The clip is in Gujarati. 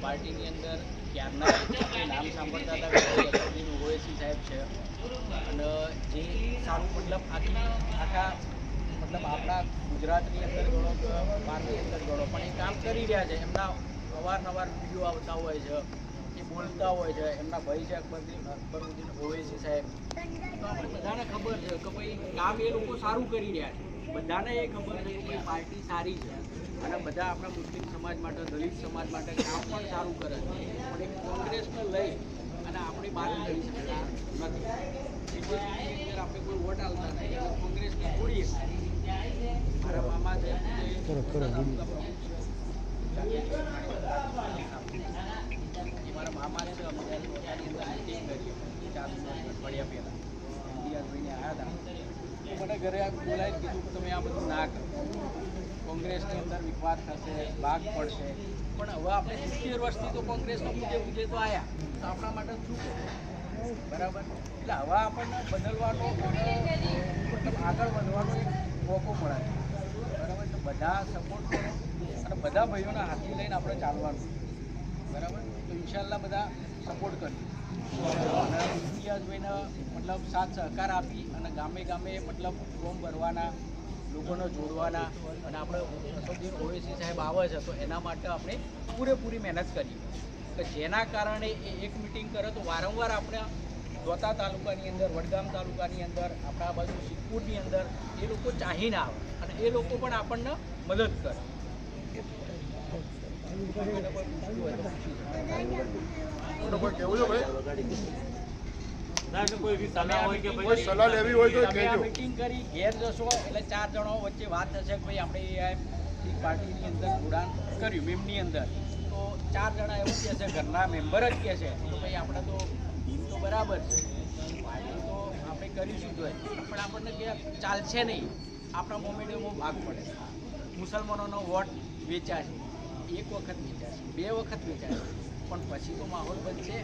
પાર્ટીની અંદર ક્યારના નામ સાંભળતા હતા ઓવેસી સાહેબ છે અને જે સારું મતલબ આખા મતલબ આપણા ગુજરાતની અંદર ગણો બહારની અંદર ગણો પણ એ કામ કરી રહ્યા છે. એમના અવારનવાર વિડીયો આવતા હોય છે, એ બોલતા હોય છે. એમના ભાઈ છે અકબરુદ્દીન ઓવેસી સાહેબ. તો આપણે બધાને ખબર છે કે ભાઈ કામ એ લોકો સારું કરી રહ્યા છે. બધાને એ ખબર છે કે ભાઈ પાર્ટી સારી છે અને બધા આપણા મુસ્લિમ સમાજ માટે, દલિત સમાજ માટે કામ પણ સારું કરે છે. પણ એક કોંગ્રેસને લઈ અને આપણી બહાર કરી શકતા નથી. બીજેપીની અંદર આપણે કોઈ વોટ આવતા નથી એટલે કોંગ્રેસને છોડીએ. મારા મામા છે મારા મામા છે અમે પોતાની અંદર મિટિંગ કરીએ 4 અઠવાડિયા પહેલાં ઇન્ડિયા જોઈને આવ્યા હતા. મને ઘરે બોલાવી કીધું કે તમે આ બધું ના કરો, કોંગ્રેસની અંદર વિવાદ થશે, ભાગ પડશે. પણ હવે આપણે 70 વર્ષથી તો કોંગ્રેસનો મુદ્દે તો આવ્યા તો આપણા માટે શું કરવું? બરાબર. એટલે હવે આપણને બદલવાનો મતલબ આગળ વધવાનો એક મોકો મળે છે. બરાબર. તો બધા સપોર્ટ કરો અને બધા ભાઈઓના હાથથી લઈને આપણે ચાલવાનું. બરાબર. તો ઇન્શાલ્લાહ બધા સપોર્ટ કરીએ અને ઇતિહાસભાઈને મતલબ સાથ સહકાર આપી અને ગામે ગામે મતલબ ફોર્મ ભરવાના, લોકોને જોડવાના અને આપણે અસદુદ્દીન ઓવૈસી સાહેબ આવે છે તો એના માટે આપણે પૂરેપૂરી મહેનત કરીએ કે જેના કારણે એ એક મિટિંગ કરે તો વારંવાર આપણે દોતા તાલુકાની અંદર, વડગામ તાલુકાની અંદર, આપણા બાજુ સિદ્ધપુરની અંદર એ લોકો ચાહીને આવે અને એ લોકો પણ આપણને મદદ કરે. મીટિંગ કરી ઘેર જશો એટલે 4 જણો વચ્ચે વાત થશે કે ભાઈ આપણે એ પાર્ટીની અંદર જોડાણ કર્યું મેમની અંદર તો 4 જણા એવું કહે છે, ઘરના મેમ્બર જ કહે છે તો ભાઈ આપણે તો તો બરાબર છે, પાર્ટી તો આપણે કરીશું જોઈએ પણ આપણને કે ચાલશે નહીં. આપણા મોમેન્ટમાં ભાગ પડે. મુસલમાનોનો વોટ વેચાશે, 1 વખત વેચાશે, 2 વખત વેચાશે પણ પછી તો માહોલ બનશે.